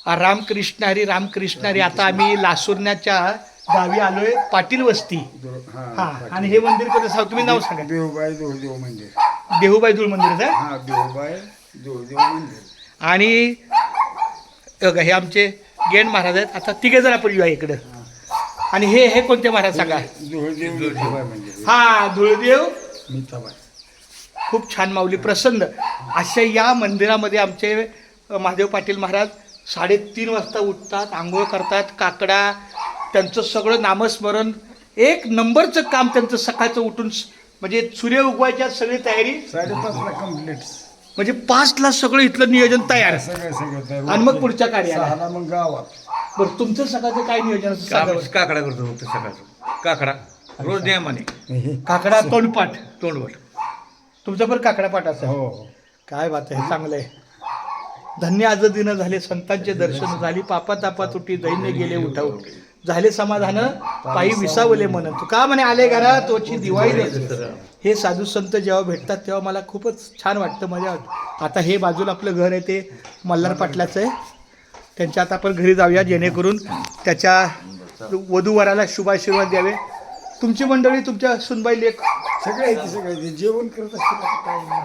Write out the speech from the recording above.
रामकृष्ण हरी रामकृष्ण हरी. आता आम्ही लासुरण्याच्या गावी आलोय, पाटील वस्ती. हा, आणि हे मंदिर कसं सांग, तुम्ही नाव सांगा. देवबाई धुळदेव मंदिर. देहूबाई धूळ मंदिर आहे. हा, देवबाई धुळदेव मंदिर. आणि बघा, हे आमचे गेंड महाराज आहेत. आता तिघे जण आपण येऊया इकडं. आणि हे हे कोणते महाराज सांगा. धुळदेव मिठाबाई मंदिर. हा, धुळदेव मिठाबाई. खूप छान माऊली प्रसन्न. अशा या मंदिरामध्ये आमचे महादेव पाटील महाराज 3:30 वाजता उठतात, आंघोळ करतात, काकडा, त्यांचं सगळं नामस्मरण, एक नंबरचं काम त्यांचं सकाळचं उठून, म्हणजे सूर्य उगवायच्या सगळी तयारी. 5:30ला कम्प्लीट. म्हणजे 5ला सगळं इथलं नियोजन तयार. सगळं आणि मग पुढच्या कार्याला. 6ला मग गावात. बरं, तुमचं सकाळचं काय नियोजन असतं? सांगा बरं. काकडा करतो फक्त सकाळचं. काकडा रोज नियमाने. काकडा तोंडपाठ. तोंडवट. तुमचं पण काकडा पाठ असं. हो. काय बात आहे, चांगलं आहे. धन्य आज दिन झाले, संतांचे दर्शन झाली, पापा तापा तुटी दैन्य गेले उठाव, झाले समाधान पायी विसावले मन. तू का म्हणे आले घरा तोची दिवाळी द्यायची. हे साधू संत जेव्हा भेटतात तेव्हा मला खूपच छान वाटतं, मजा वाटतं. आता हे बाजूला आपलं घर आहे ते मल्हार पाटलाचं आहे. त्यांच्या आता आपण घरी जाऊया, जेणेकरून त्याच्या वधूवराला शुभाशीर्वाद द्यावे. तुमची मंडळी, तुमच्या सुनबाई लेख सगळे जेवण करत असतील.